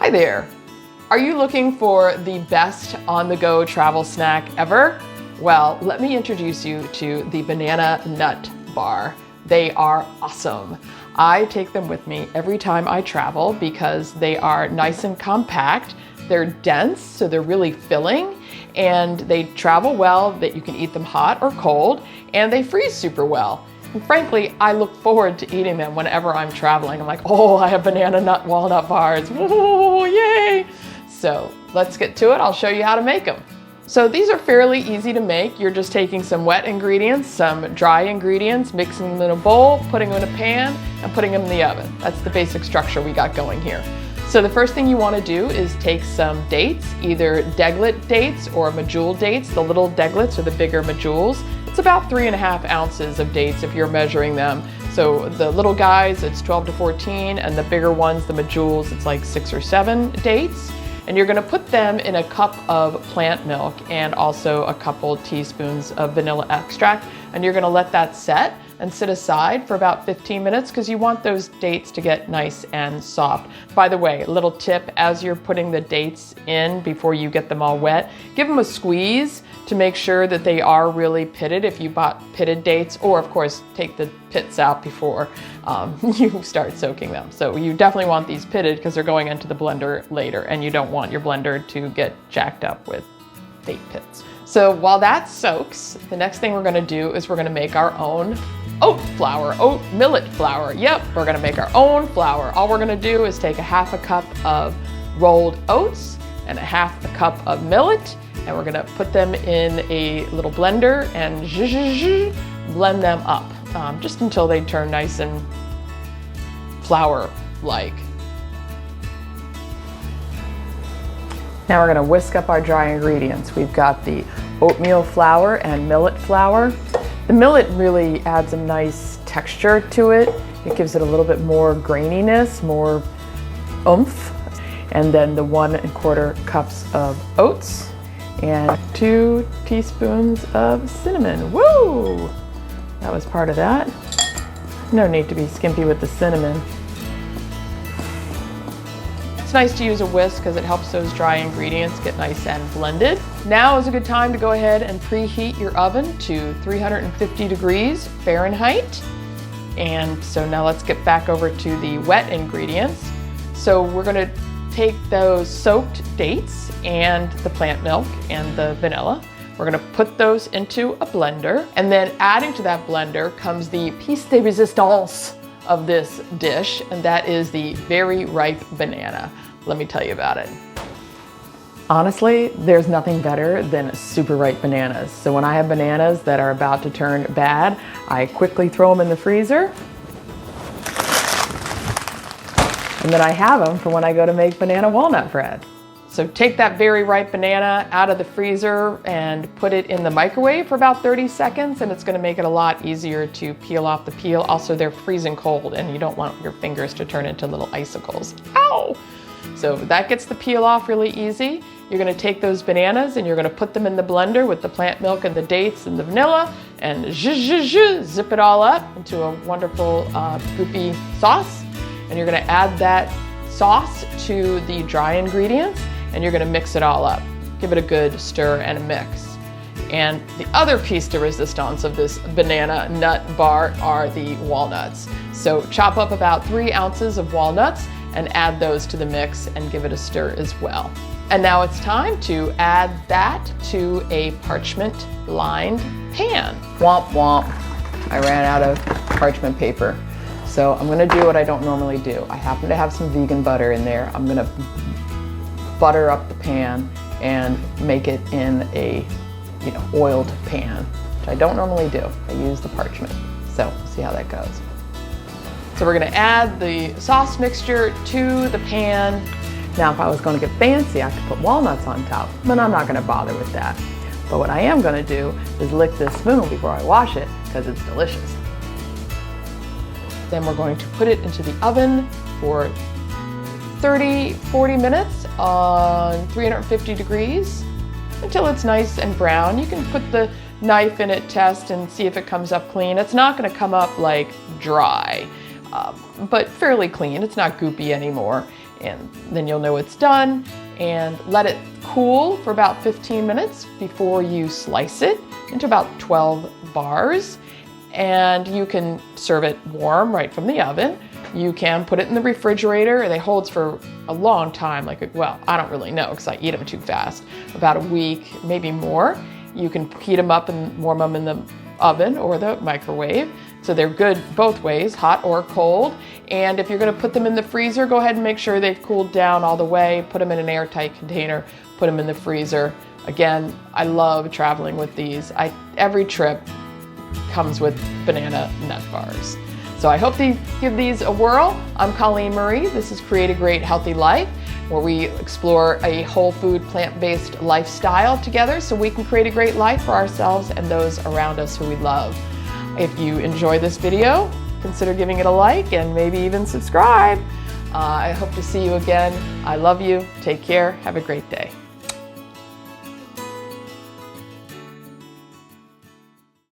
Hi there. Are you looking for the best on-the-go travel snack ever? Well, let me introduce you to the banana nut bar. They are awesome. I take them with me every time I travel because they are nice and compact. They're dense, so they're really filling, and they travel well, that you can eat them hot or cold, and they freeze super well. And frankly, I look forward to eating them whenever I'm traveling. I'm like, oh, I have banana nut walnut bars. Whoa, yay! So let's get to it. I'll show you how to make them. So these are fairly easy to make. You're just taking some wet ingredients, some dry ingredients, mixing them in a bowl, putting them in a pan, and putting them in the oven. That's the basic structure we got going here. So the first thing you want to do is take some dates, either Deglet dates or Medjool dates. The little Deglets are the bigger Medjools. It's about 3.5 ounces of dates if you're measuring them. So the little guys, it's 12 to 14, and the bigger ones, the Medjools, it's like 6 or 7 dates. And you're gonna put them in a cup of plant milk and also a couple teaspoons of vanilla extract. And you're gonna let that set and sit aside for about 15 minutes because you want those dates to get nice and soft. By the way, a little tip, as you're putting the dates in before you get them all wet, give them a squeeze to make sure that they are really pitted if you bought pitted dates, or of course take the pits out before you start soaking them. So you definitely want these pitted because they're going into the blender later, and you don't want your blender to get jacked up with date pits. So while that soaks, the next thing we're gonna do is we're gonna make our own oat flour, oat millet flour. Yep, we're gonna make our own flour. All we're gonna do is take 1/2 cup of rolled oats and 1/2 cup of millet, and we're gonna put them in a little blender and blend them up, just until they turn nice and flour-like. Now we're gonna whisk up our dry ingredients. We've got the oatmeal flour and millet flour. The millet really adds a nice texture to it. It gives it a little bit more graininess, more oomph. And then the 1 1/4 cups of oats and 2 teaspoons of cinnamon. Woo! That was part of that. No need to be skimpy with the cinnamon. It's nice to use a whisk because it helps those dry ingredients get nice and blended. Now is a good time to go ahead and preheat your oven to 350 degrees Fahrenheit. And so now let's get back over to the wet ingredients. So we're gonna take those soaked dates and the plant milk and the vanilla. We're gonna put those into a blender, and then adding to that blender comes the piece de resistance of this dish, and that is the very ripe banana. Let me tell you about it. Honestly, there's nothing better than super ripe bananas. So when I have bananas that are about to turn bad, I quickly throw them in the freezer. And then I have them for when I go to make banana walnut bread. So take that very ripe banana out of the freezer and put it in the microwave for about 30 seconds, and it's gonna make it a lot easier to peel off the peel. Also, they're freezing cold and you don't want your fingers to turn into little icicles. Ow! So that gets the peel off really easy. You're gonna take those bananas and you're gonna put them in the blender with the plant milk and the dates and the vanilla, and zip it all up into a wonderful goopy sauce. And you're gonna add that sauce to the dry ingredients, and you're gonna mix it all up. Give it a good stir and a mix. And the other piece de resistance of this banana nut bar are the walnuts. So chop up about 3 ounces of walnuts and add those to the mix and give it a stir as well. And now it's time to add that to a parchment lined pan. Womp womp, I ran out of parchment paper. So I'm gonna do what I don't normally do. I happen to have some vegan butter in there. I'm gonna butter up the pan and make it in a oiled pan, which I don't normally do. I use the parchment. So see how that goes. So we're gonna add the sauce mixture to the pan. Now if I was gonna get fancy, I could put walnuts on top, but I'm not gonna bother with that. But what I am gonna do is lick this spoon before I wash it because it's delicious. Then we're going to put it into the oven for 30-40 minutes on 350 degrees until it's nice and brown. You can put the knife in it, test, and see if it comes up clean. It's not going to come up like dry, but fairly clean. It's not goopy anymore. and then you'll know it's done, and let it cool for about 15 minutes before you slice it into about 12 bars. And you can serve it warm right from the oven. You can put it in the refrigerator. They hold for a long time, well, I don't really know because I eat them too fast, about a week, maybe more. You can heat them up and warm them in the oven or the microwave. So they're good both ways, hot or cold. And if you're gonna put them in the freezer, go ahead and make sure they've cooled down all the way, put them in an airtight container, put them in the freezer. Again, I love traveling with these. Every trip comes with banana nut bars. So I hope you give these a whirl. I'm Colleen Marie. This is Create a Great Healthy Life, where we explore a whole food, plant-based lifestyle together so we can create a great life for ourselves and those around us who we love. If you enjoy this video, consider giving it a like and maybe even subscribe. I hope to see you again. I love you. Take care. Have a great day.